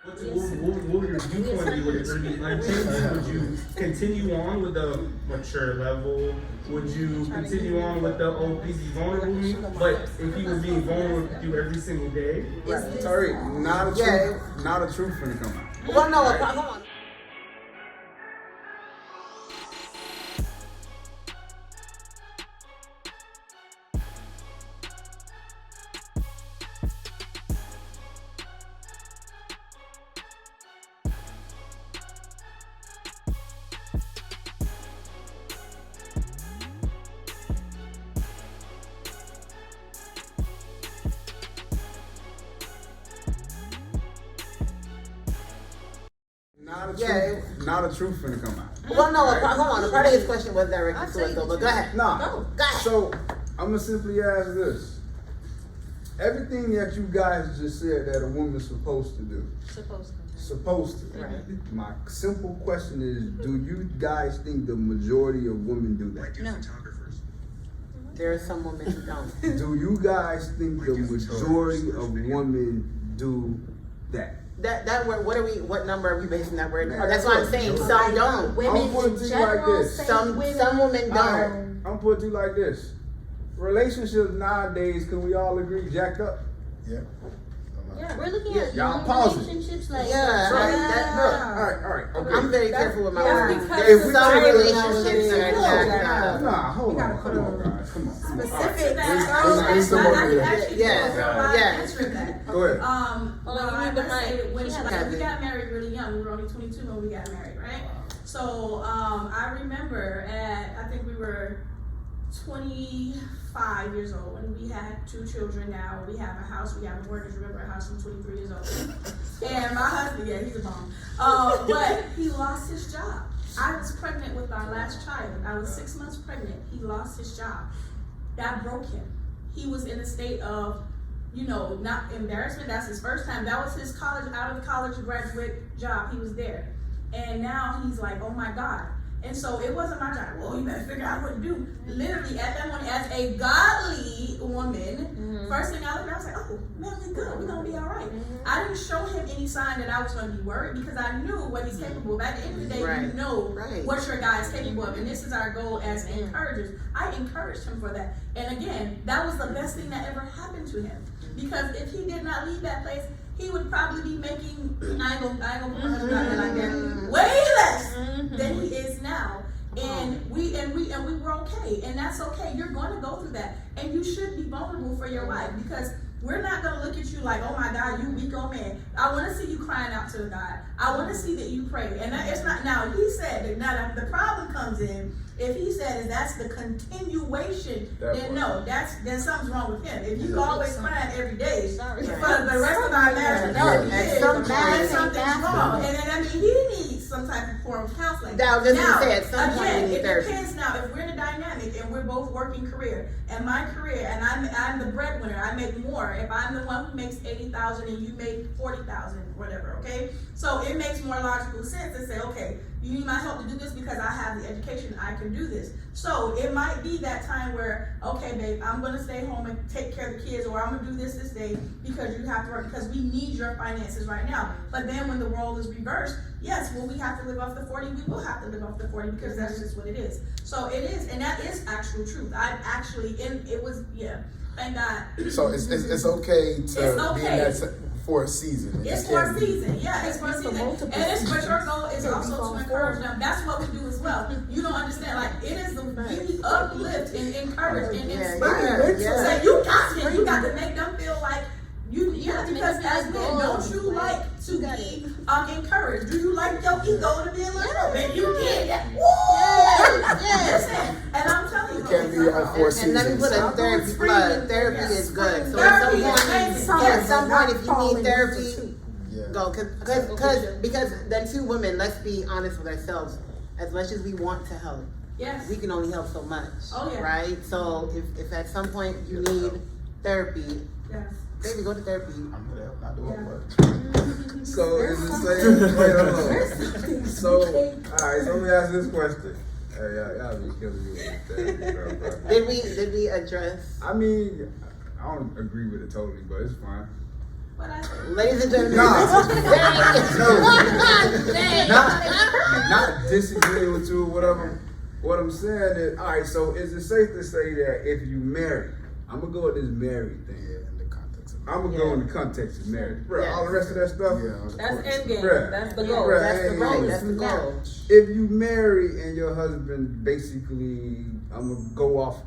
What would your viewpoint be? Would it be unchanged? Would you continue on with the mature level? Would you continue on with the please be vulnerable with me? But if he was being vulnerable with you every single day, Tariq, not a truth finna come out. Well, no, hold on. Not a truth finna come out. Well, no, hold on. A part of his question was directed to us, though, but go ahead. Nah. Go ahead. So I'm gonna simply ask this: everything that you guys just said that a woman's supposed to do. Supposed to. Right. My simple question is: do you guys think the majority of women do that? No. There are some women who don't. Do you guys think the majority of women do that? What number are we basing that word on? That's what I'm saying. Some don't. Women I'm putting in it general like this. say Some women don't. Alright, I'm putting it like this. Relationships nowadays, can we all agree, jacked up? Yeah. Yeah, we're looking Yeah. at Y'all young pause it. relationships like Yeah, Alright, okay. I'm very careful with my Yeah, words. because There's we some take it relationships that are jacked up. Nah, hold gotta on, put come it on, guys, come on. specific. Let's come over here. Yeah. Go ahead. Hold on, you need the mic. When She has it. we got married really young, we were only 22 when we got married, right? So I remember I think we were 25 years old when we had 2 children. Now we have a house, we have a mortgage. Remember, a house from 23 years old. And my husband, yeah, he's a bomb. But he lost his job. I was pregnant with our last child. I was 6 months pregnant. He lost his job. That broke him. He was in a state of, not embarrassment. That's his first time. That was his out of college graduate job. He was there. And now he's like, oh my God. And so it wasn't my job. Well, you better figure out what to do. Literally, at that moment, as a godly woman, first thing I looked at, I was like, oh, man, we're good. We're going to be all right. I didn't show him any sign that I was going to be worried because I knew what he's capable of. At the end of the day, you know what your guy is capable of. And this is our goal as encouragers. I encouraged him for that. And again, that was the best thing that ever happened to him. Because if he did not leave that place, he would probably be making, I ain't gonna put my husband out there like that, way less than he is now. And we were okay, and that's okay. You're going to go through that, and you should be vulnerable for your wife because we're not going to look at you like, oh my God, you weak old man. I want to see you crying out to God. I want to see that you pray. And it's not, now he said that now the problem comes in, if he said that's the continuation, then no, then something's wrong with him. If you always crying every day for the rest of our marriage, then something's wrong. And then I mean he needs some type of form of counseling. Now, again, it depends now if we're in a dynamic and we're both working career, and my career, and I'm the breadwinner, I make more. If I'm the one who makes 80,000 and you make 40,000, whatever, okay? So it makes more logical sense to say, okay, you need my help to do this because I have the education, I can do this. So it might be that time where, okay, babe, I'm gonna stay home and take care of the kids, or I'm gonna do this day because you have to work, because we need your finances right now. But then when the role is reversed, yes, will we have to live off the 40? We will have to live off the 40 because that's just what it is. So it is, and that is actual truth. Thank God. So it's okay to be in that for a season. It's for a season, yeah, it's for a season. But your goal is also to encourage them. That's what we do as well. You don't understand, like, it is we uplift and encourage and inspire. So you got to make them feel like because as men, don't you like to be encouraged? Do you like your ego to be like, oh, man, you did that? Yes. And I'm telling you, can't be on 4 seasons. And let me put a therapy plug. Therapy is good. So at some point, if you need therapy, go. Because then 2 women, let's be honest with ourselves. As much as we want to help, we can only help so much. Right? So if at some point you need therapy, baby, go to therapy. I'm gonna help, not doing work. So it's the same. So, alright, so let me ask this question. Hey, y'all be killing me with therapy, bro. Did we address? I mean, I don't agree with it totally, but it's fine. Ladies and gentlemen, not disagreeing with you or whatever. What I'm saying is, all right. So is it safe to say that if you marry, I'm gonna go with this married thing. Yeah, in the context of I'm gonna go in the context of marriage, bro. Yes. All the rest of that stuff. That's endgame. Bruh. That's the goal. Bruh. that's the goal. That's the goal. If you marry and your husband basically, I'm gonna go off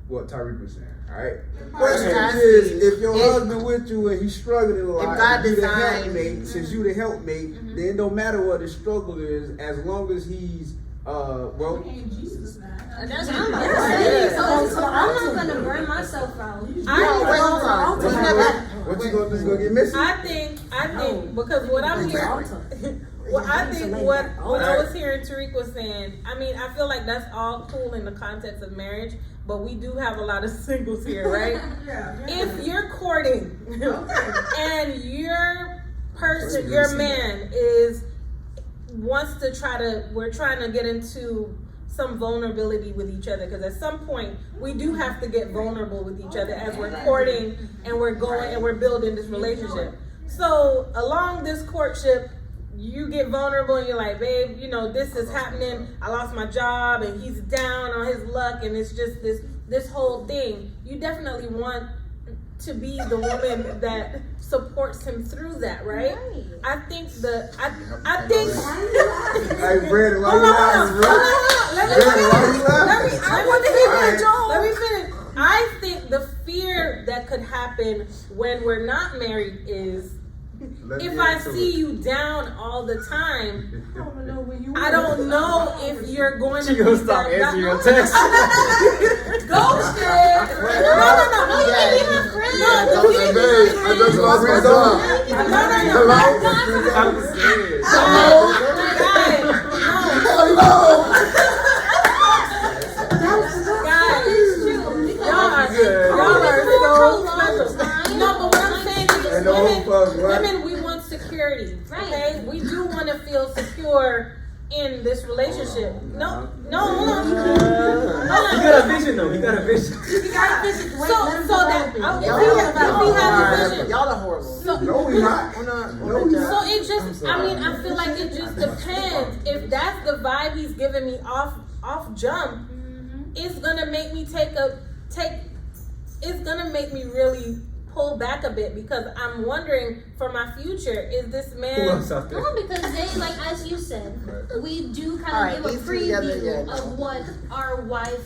what Tyreek was saying. All right. Question is, if your husband with you and he's struggling a lot, If God you the designed- helpmate, since you the helpmate, then it don't matter what the struggle is, as long as he's well. In Jesus' name. That's Yeah. what I'm saying. So I'm not gonna burn myself out. Wait, hold on. We never. What you gonna do? You gonna get missing? I think because what I'm hearing, well, I think what I was hearing Tariq was saying. I mean, I feel like that's all cool in the context of marriage, but we do have a lot of singles here, right? If you're courting and your person, your man wants to we're trying to get into some vulnerability with each other, because at some point we do have to get vulnerable with each other as we're courting and we're going and we're building this relationship. So along this courtship, you get vulnerable and you're like, babe, you know, this is happening. I lost my job and he's down on his luck and it's just this whole thing. You definitely want to be the woman that supports him through that, right? I think I think Hey, Brandon, why you laughing, bro? Let me finish. I think the fear that could happen when we're not married is if I see you down all the time, I don't know if you're going to gonna stop answering your text. Ghosted. No, you can be my friend. Hey, babe, I just lost my Women, we want security, okay? We do want to feel secure in this relationship. No, hold on. He got a vision though. He got a vision. So that if he has a vision, Y'all are horrible. No, we not. So it just, I mean, I feel like it just depends. If that's the vibe he's giving me off jump, it's gonna make me it's gonna make me really pull back a bit, because I'm wondering for my future, is this man? No, because they, like as you said, we do kind of give a preview of what our wife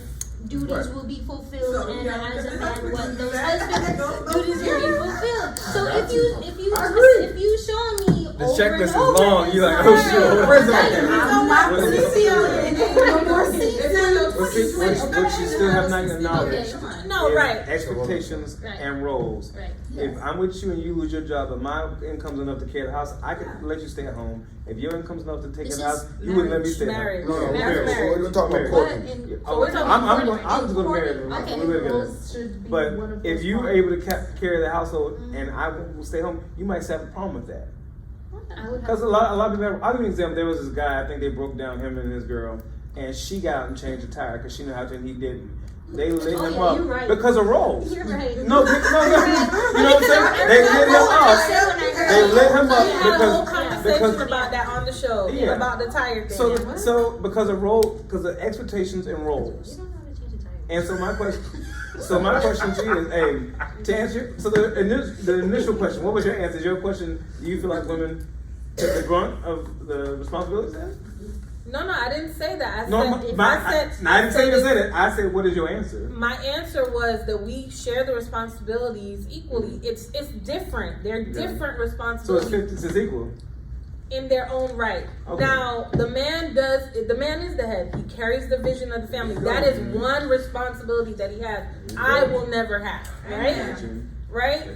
duties will be fulfilled, and as a man, what those husband duties will be fulfilled. So if you show me The over checklist and is over long. and You like, over oh shit. But she still have not acknowledged. No, is right. Expectations Right. and roles. Right. If I'm with you and you lose your job, but my income's enough to carry the house, I could let you stay at home. If your income's enough to take care of the house, you wouldn't let me stay at Marriage. home. Marriage. So we're talking about courting. I'm just going to marry them. We're together. But if you're able to carry the household and I will stay home, you might have a problem with that. Because a lot of people, I'll give you an example. There was this guy, I think they broke down, him and his girl, and she got out and changed the tire because she knew how to, and he didn't. They lit him up because of roles. You're right. No, you know what I'm saying? They lit him up. They lit him We had a whole up conversation about that on the show, about the tire thing. So because of because of expectations and roles. And so my question to you is, hey, to answer, so the initial question, what was your answer? Is your question, do you feel like women take the brunt of the responsibilities then? No, I didn't say that. I didn't say you said it. I said, what is your answer? My answer was that we share the responsibilities equally. It's different. They're different So responsibilities. it's equal. In their own right. Okay. Now, the man is the head. He carries the vision of the family. That is one responsibility that he has. I will never have, right? Right?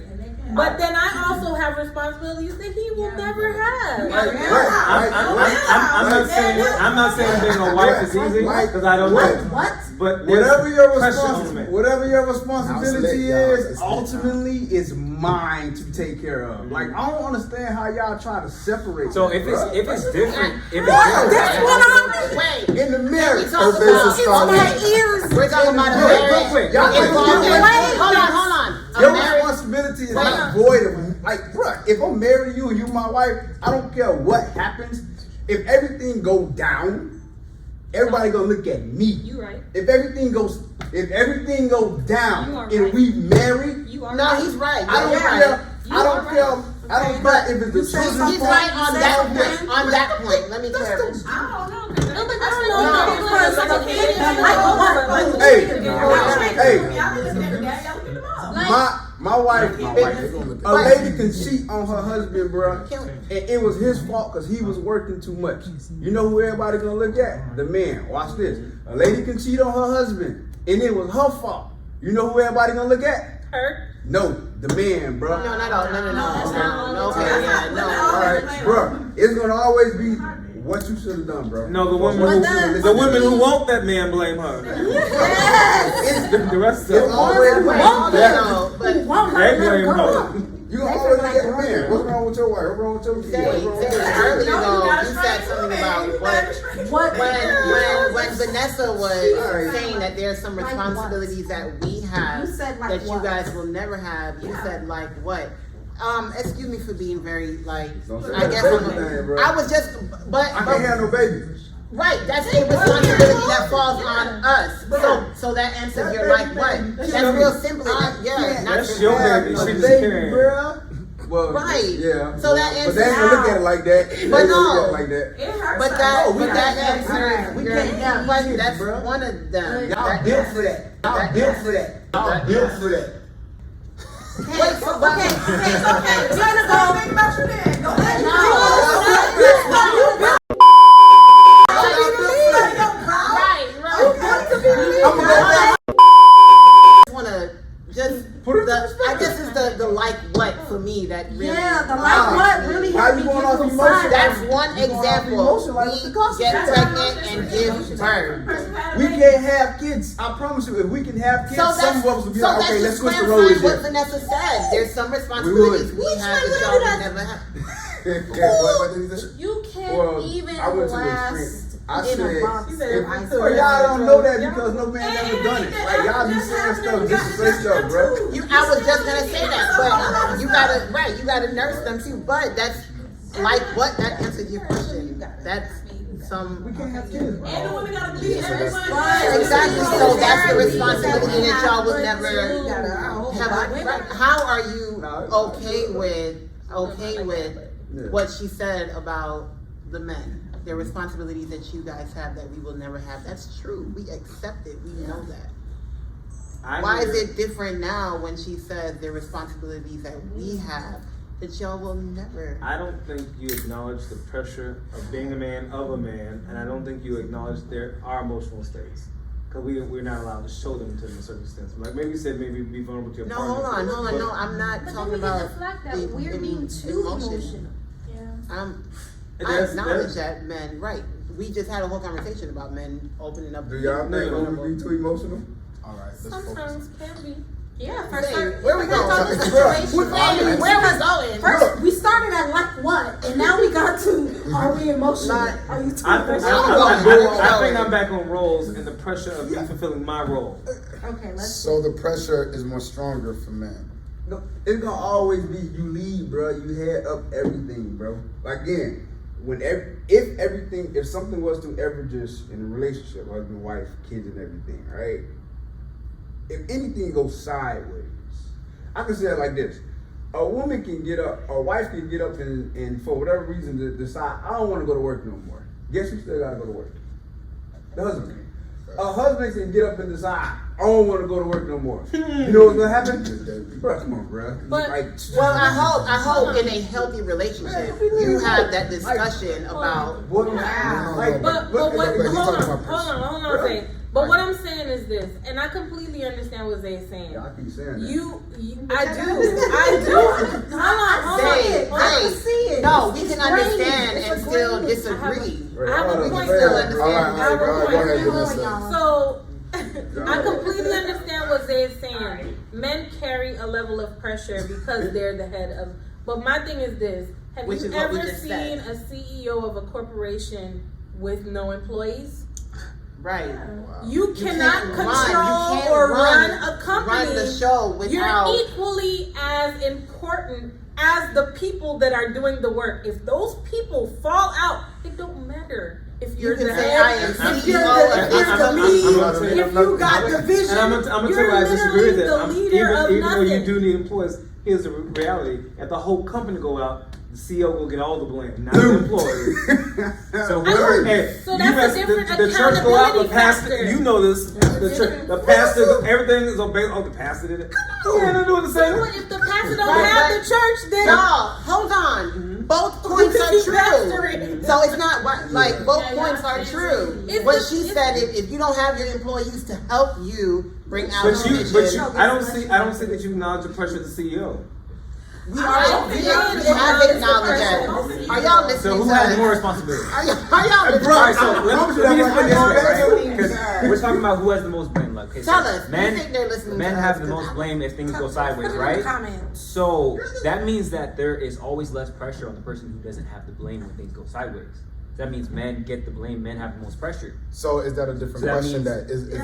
But then I also have responsibilities that he will never have. I'm not saying being a wife is easy because I don't know. But whatever your responsibility responsibility is, ultimately is mine to take care of. Like, I don't understand how y'all try to separate. So that, if it's different, That's what I'm. Wait. in the marriage, We're talking about a marriage. Hold on. A Your marriage. responsibility is not void of Like, bruh, if I'm married to you and you my wife, I don't care what happens. If everything go down, everybody gonna look at me. You right. If everything goes down You are and right. we married, You are No, right. he's right. I don't You're care. right. I don't care. I don't care if it's the children's He's fault. right on that point. On that point, let me clarify. I don't know. No, but that's No, not Hey, Y'all hey, be looking at the dad, y'all look at the mom. my wife, They gonna look a lady can cheat on her husband, bro, and it was his fault because he was working too much. You know who everybody gonna look at? The man. Watch this. A lady can cheat on her husband, and it was her fault. You know who everybody gonna look at? Her. No, the man, bro. No, not all. No. Okay, All yeah, no. right, bro. It's gonna always be what you should have done, bro. No, the women who want that man blame her. It's The rest of It's them. always No, but They blame her. you gonna always look at the man. What's wrong with your wife? What's wrong with your kid? What's wrong with your earlier though, you said something about when Vanessa was saying that there's some responsibilities that we have You said like that you what? guys will never have. You said like what? Excuse me for being very like. Don't say I that guess baby thing, bro. I was just, I can't have no baby. right. That's a responsibility that falls on us. So that answers your like what? That's real simple. Yeah, not That's your your baby. A She just baby, carrying. bro. Well, Right. Yeah. So that But they ain't gonna look at it like that. They ain't But gonna look no. at it like that. It hurts. But us. that, No, we but that can't answers we your can't have question. kids, That's bro. one of them. Y'all built for that. Y'all built for that. Y'all built for that. Wait, so but Okay, turn the whole thing about you then. Go ahead. I'm gonna go back. wanna just Put it in I guess it's the like what for me that really Yeah, the like what really Why helped you me going get off to a emotion? side. that's one You going off example. emotion like with the We gossip. get pregnant and give birth. We can't have kids. I promise you, if we can have kids, So some that's, of us will be so like, that's okay, let's just switch the clarifying roles what here. Vanessa said. There's some responsibilities we have that y'all will never have. What did he say? You can't Well, even I went to the last experience. I in said, a box. well, y'all don't know that because no man ever done it. Like y'all be saying stuff, just to say stuff, bro. I was just gonna say that, but you gotta nurse them too. But that's like what that answers your question. That's some. We can't have kids, bro. And the women gotta believe everyone. Exactly. So that's the responsibility that y'all will never have. Right. How are you okay with what she said about the men? The responsibilities that you guys have that we will never have. That's true. We accept it. We know that. Why is it different now when she says the responsibilities that we have that y'all will never? I don't think you acknowledge the pressure of being a man, and I don't think you acknowledge our emotional states. Because we're not allowed to show them to a certain extent. Like maybe you said, maybe be vulnerable to your No, partner. hold on. No, I'm not But talking then we about get the flag that we're being too emotional. I acknowledge that men, right. We just had a whole conversation about men opening up. Do y'all think women be too emotional? All right, let's focus. Sometimes can be. Yeah, Where we going? Where we going? First, we started at like what, and now we got to are we emotional? Are you too emotional? I think I'm back on roles and the pressure of me fulfilling my role. Okay, let's. So the pressure is more stronger for men. No, it's gonna always be you lead, bro. You head up everything, bro. Again, if something was to ever just in a relationship, husband, wife, kids, and everything, right? If anything goes sideways, I can say it like this: a woman can get up, a wife can get up and for whatever reason decide I don't want to go to work no more. Guess who still gotta go to work? The husband. A husband can get up and decide I don't want to go to work no more. You know what's gonna happen? Bro, come on, bro. But- Well, I hope in a healthy relationship you have that discussion about. What? But what? Hold on a second. But what I'm saying is this, and I completely understand what Zay's saying. I keep saying that. I do. Hold on. See it. No, we can understand and still disagree. I have a point. Still understand. All right, go ahead, Vanessa. So, I completely understand what Zay is saying. Men carry a level of pressure because they're the head of. But my thing is this: have Which you is what we ever just seen said. a CEO of a corporation with no employees? Right. You cannot can't control you can't or run a company. Run the show without. You're equally as important as the people that are doing the work, if those people fall out, it don't matter. If you're the head, if you're the lead, if you got the vision, I'm gonna tell you I disagree with that. Even though you do need employees, here's the reality: if the whole company go out, the CEO will get all the blame, not the employees. So that's a different the church go out, the pastor, factor. you know this. The pastor, everything is obeyed. Oh, the pastor did it. Yeah, they're doing the same. If the pastor don't have the church, then no, hold on. Both points are true. So it's not like both points are true. What she said, if you don't have your employees to help you bring out I don't see that you acknowledge the pressure of the CEO. We have acknowledged that. Are y'all listening? So who has more responsibility? Are y'all listening? Alright, so let me just put this way, right? Because we're talking about who has the most blame. Like, okay, Tell so us. Men have the most blame if things go sideways, right? So that means that there is always less pressure on the person who doesn't have the blame when things go sideways. That means men get the blame. Men have the most pressure. So is that a different question? That is it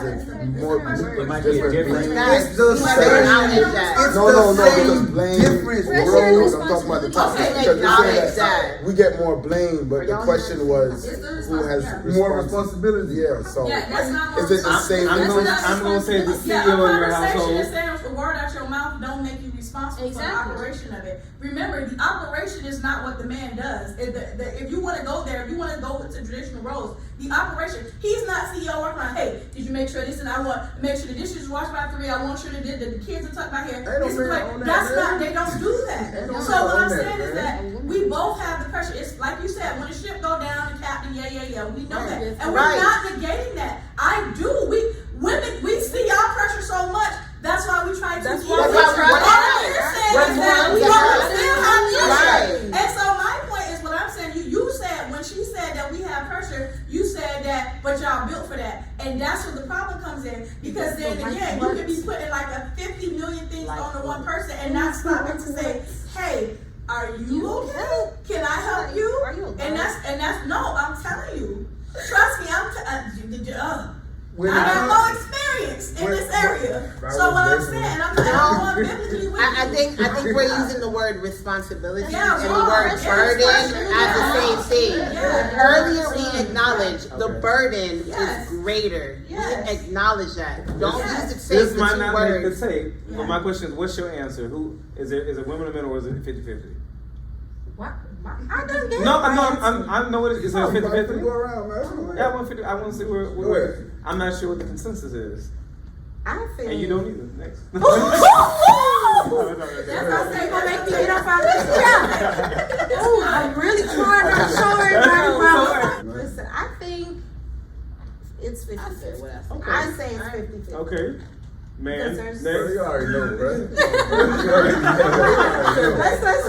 more? It might be a different. It's the same. It's No, the same because blame difference, grows. I'm talking about the topic because you're saying that we get more blame, but the question was who has more responsibility. Yeah, so that's not is it the same? I'm gonna say the CEO in your household. Is saying the word out your mouth don't make you responsible for the operation of it. Remember, the operation is not what the man does. If you want to go there, if you want to go into traditional roles, the operation, he's not CEO working on, hey, did you make sure this and I want to make sure the dishes washed by 3, I want sure that the kids are tucked by here. They don't do that. So what I'm saying is that we both have the pressure. It's like you said, when the ship go down, the captain, yeah, we know that. And we're not negating that. We see our pressure so much. That's why we try to keep it. And so my point is what I'm saying. You said when she said that we have pressure, you said that, but y'all built for that. And that's where the problem comes in. Because then again, you can be putting like a 50 million things on the one person and not stopping to say, hey, are you okay? Can I help you? And that's no, I'm telling you. Trust me, I got more experience in this area. So what I'm saying, I'm going biblically with you. I think we're using the word responsibility Yeah, and the word burden as the same thing. Yeah. Earlier we acknowledged the burden is greater. We acknowledge that. Don't use the same This might two not words. make the tape, but my question is, what's your answer? Who is it women or men, or is it 50-50? No, I know what it is. Is it 50-50? Go around, man. Yeah, 150. I want to see where I'm not sure what the consensus is. I feel. And you don't either. Next. That's what I say. Gonna make me get up out of this chair. Oh, I'm really trying not to show everybody my. Listen, I think it's 50-50. Okay. I say it's 50-50. Okay. Man, Because You already know, bro. Let's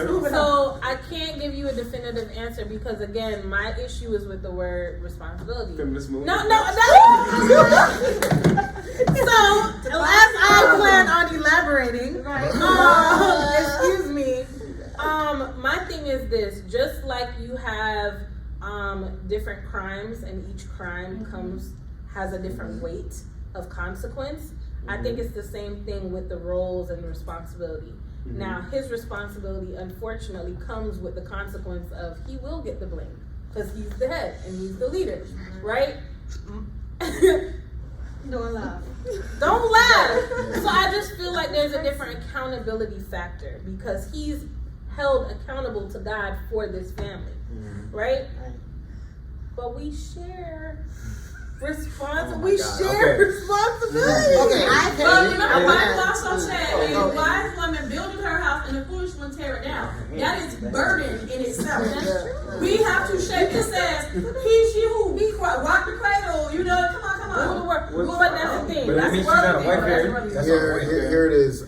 move it. So I can't give you a definitive answer because again, my issue is with the word responsibility. Feminist movement. No. So as I plan on elaborating, excuse me. My thing is this: just like you have different crimes, and each crime has a different weight of consequence. I think it's the same thing with the roles and responsibility. Now, his responsibility, unfortunately, comes with the consequence of he will get the blame because he's the head and he's the leader, right? Don't laugh. Don't laugh. So I just feel like there's a different accountability factor because he's held accountable to God for this family, right? But we share responsibility. Okay. But remember, Bible also said a wise woman building her house and a foolish one tear it down. That is burden in itself. We have to shape. It says, she who rock the cradle. You know, come on. But that's the thing. But that means she's not a wife here. Here it is.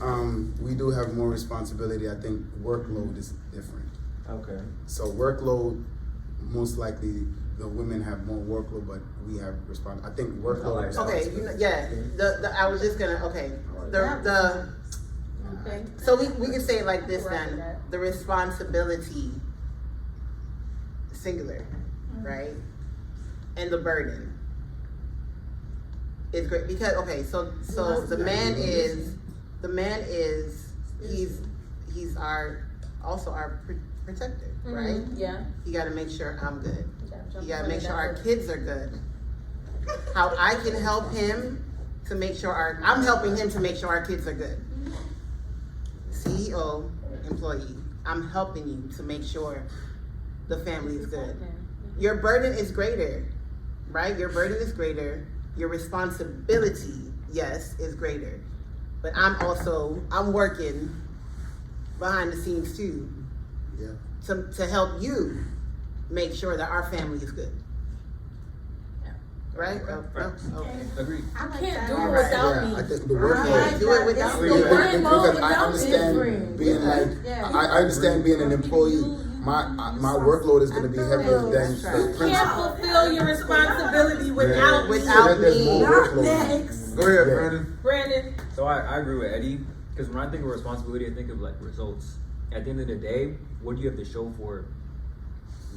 We do have more responsibility. I think workload is different. Okay. So workload, most likely the women have more workload, but we have I think workload. Is Okay, I was just gonna. Okay, okay. So we can say it like this then: the responsibility, singular, right, and the burden is great because so the man is he's also our protector, right? Yeah. You gotta make sure I'm good. You gotta make sure our kids are good. How I can help him to make sure I'm helping him to make sure our kids are good. CEO, employee, I'm helping you to make sure the family is good. Your burden is greater, right? Your burden is greater. Your responsibility, yes, is greater. But I'm working behind the scenes too. Yeah. To help you make sure that our family is good. Right? Okay. Agreed. I can't do it without me. I think the work Can't do it without me. because I understand being I understand being an employee. My workload is going to be heavier than That's right. the You principal. can't fulfill your responsibility without me. Without There's me. more Not workload. next. Go ahead, Yeah. Brandon. Brandon. So I agree with Eddie, because when I think of responsibility, I think of like results. At the end of the day, what do you have to show for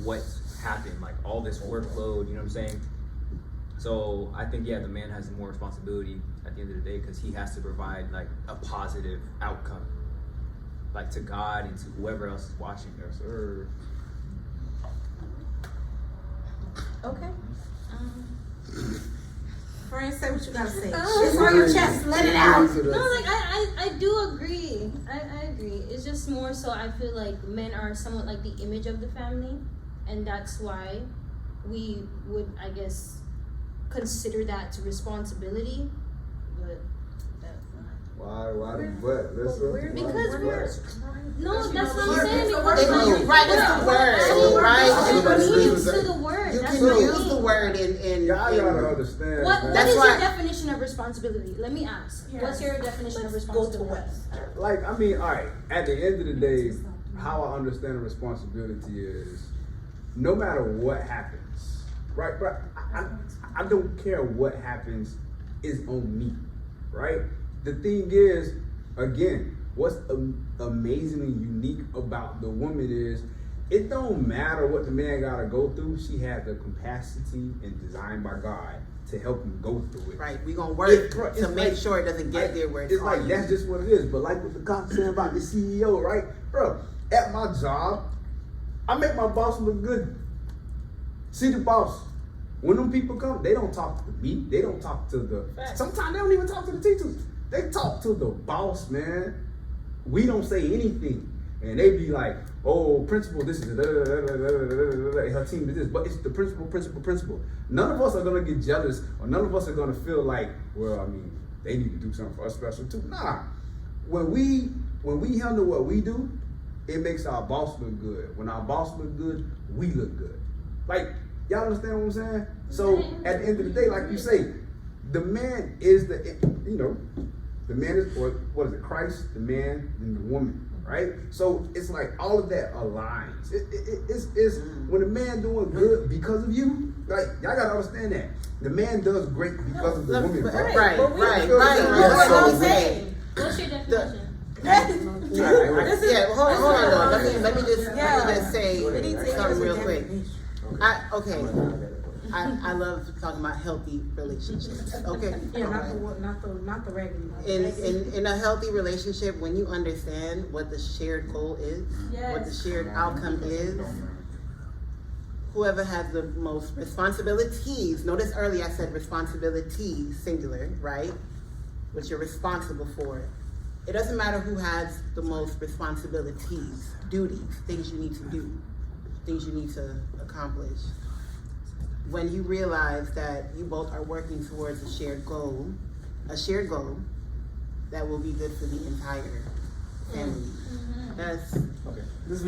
what's happened? Like all this workload, you know what I'm saying? So I think, yeah, the man has more responsibility at the end of the day because he has to provide like a positive outcome, like to God and to whoever else is watching. Yes, sir. Okay. Friends, say what you gotta say. It's on your chest. Let it out. No, like I do agree. I agree. It's just more so I feel like men are somewhat like the image of the family, and that's why we would, I guess, consider that responsibility. But Why the butt? Let's because we're no, that's what I'm saying. Right, Because it's the word, right? Everybody used to the word. You That's can what I use mean. the word in Y'all gotta understand. What man. That's is why- your definition of responsibility? Let me ask. What's your definition of responsibility? Like, I mean, all right, at the end of the day, how I understand responsibility is no matter what happens, right? But I don't care what happens is on me, right? The thing is, again, what's amazingly unique about the woman is it don't matter what the man gotta go through, she has the capacity and designed by God to help him go through it. Right, we gonna work to make sure it doesn't get there where it's like on that's you. just what it is. But like what the cop saying about the CEO, right, bro? At my job, I make my boss look good. See the boss. When them people come, they don't talk to me. They don't talk to the. Sometimes they don't even talk to the teachers. They talk to the boss, man. We don't say anything, and they be like, "Oh, principal, this is her team is this," but it's the principal. None of us are gonna get jealous, or none of us are gonna feel like, well, I mean, they need to do something for us special too. Nah, when we handle what we do, it makes our boss look good. When our boss look good, we look good. Like, y'all understand what I'm saying? So at the end of the day, like you say, the man is the man is, or what is it, Christ, the man, and the woman, right? So it's like all of that aligns. It's when a man doing good because of you, like, y'all gotta understand that. The man does great because of the woman, bro. Right. Yes, What I'm so- saying. What's your definition? Yeah, hold on though. Let me just say something real quick. I love talking about healthy relationships. Okay. Yeah, not the regular one. In a healthy relationship, when you understand what the shared goal is, what the shared outcome is, whoever has the most responsibilities, notice earlier I said responsibilities, singular, right? What you're responsible for. It doesn't matter who has the most responsibilities, duties, things you need to do, things you need to accomplish. When you realize that you both are working towards a shared goal that will be good for the entire family. That's Okay.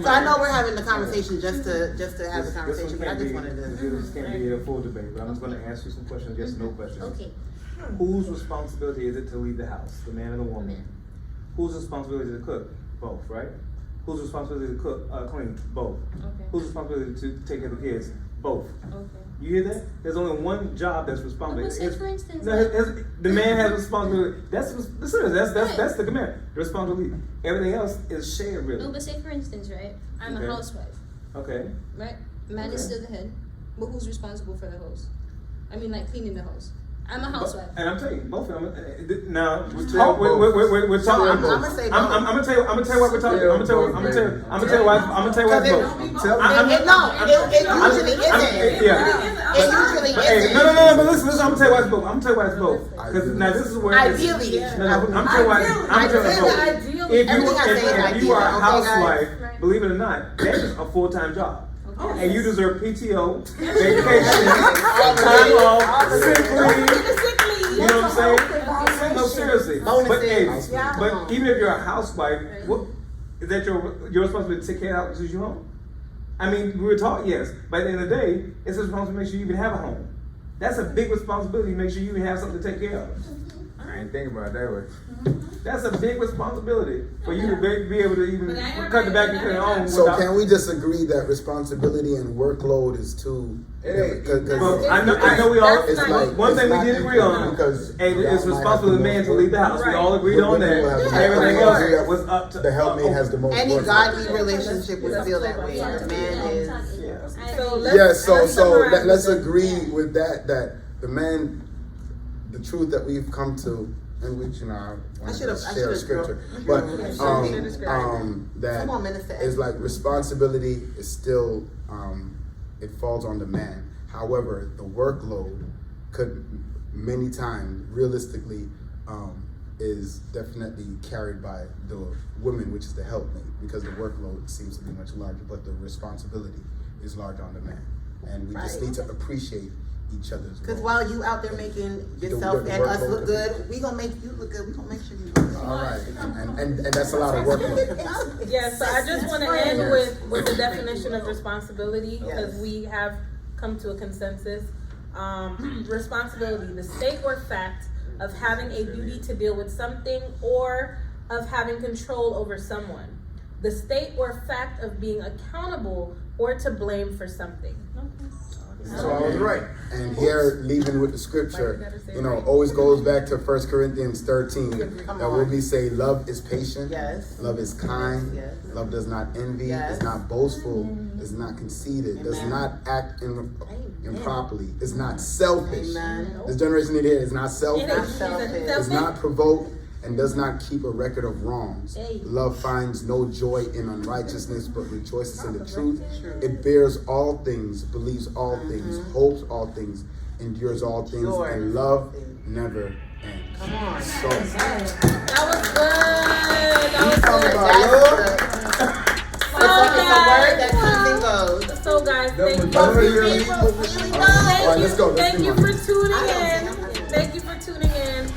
so I know we're having the conversation just to have the conversation, but I just wanted to. This can't be a full debate, but I'm just going to ask you some questions, yes or no questions. Okay. Whose responsibility is it to leave the house, the man or the woman? Whose responsibility is it to cook? Both, right? Whose responsibility is to clean? Both. Okay. Whose responsibility to take care of the kids? Both. Okay. You hear that? There's only one job that's responsible. But say, for instance, The man has responsibility. That's the command. The responsibility. Everything else is shared, really. No, but say for instance, right? I'm Okay. a housewife, Okay. right? Man is still the head, but who's responsible for the house? I mean, like cleaning the house. I'm a housewife. And I'm telling you, both of them. Now we're talking. I'm gonna tell you what we're talking. I'm gonna tell you why it's both. It usually isn't. Yeah. It usually isn't. No. But listen. I'm gonna tell you why it's both. Because now this is where. Ideally. I'm telling you why. I'm telling you both. If you are a housewife, believe it or not, that is a full-time job. And you deserve PTO, vacation, time off, sick leave. You know what I'm saying? No, seriously. But even if you're a housewife, is that your responsibility to take care of the house as you home? I mean, we were taught, yes. But at the end of the day, it's a responsibility to make sure you even have a home. That's a big responsibility to make sure you even have something to take care of. I ain't thinking about it that way. That's a big responsibility for you to be able to even cut the back of your own. So can we just agree that responsibility and workload is too? I know we all. It's like one thing we did agree on because it's responsible of the man to leave the house. We all agreed on that. Everything else was up to the helpmate has the most. Any godly relationship would feel that way. The man is. So let's agree with that the man, the truth that we've come to, in which I want to share a scripture, but that is like responsibility is still it falls on the man. However, the workload could many times realistically is definitely carried by the woman, which is the helpmate, because the workload seems to be much larger, but the responsibility is large on the man, and we just need to appreciate each other's. Because while you out there making yourself and us look good, we gonna make you look good. We gonna make sure you look good. All right, and that's a lot of work. Yeah, so I just want to end with the definition of responsibility, because we have come to a consensus. Responsibility: the state or fact of having a duty to deal with something or of having control over someone. The state or fact of being accountable or to blame for something. So I was right. And here, leaving with the scripture, always goes back to 1 Corinthians 13. That where we say, love is patient, love is kind, love does not envy, is not boastful, is not conceited, does not act improperly, is not selfish. This generation today is not selfish, does not provoke, and does not keep a record of wrongs. Love finds no joy in unrighteousness, but rejoices in the truth. It bears all things, believes all things, hopes all things, endures all things, and love never ends. Come on. So, That was good. So guys, thank you for tuning in. Thank you for tuning in.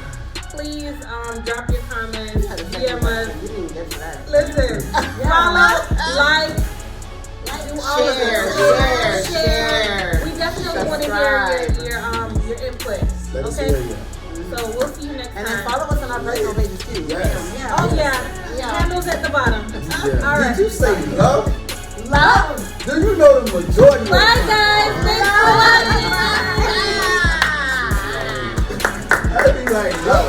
Please drop your comments, DM us. Listen, follow, like, do all of it. Share. We definitely want to hear your input. Okay? So we'll see you next time. And then follow us on our personal pages too. Oh yeah. Handles at the bottom. All right. Did you say love? Love. Do you know the majority? Bye guys. Thanks for watching. I'd be like, love.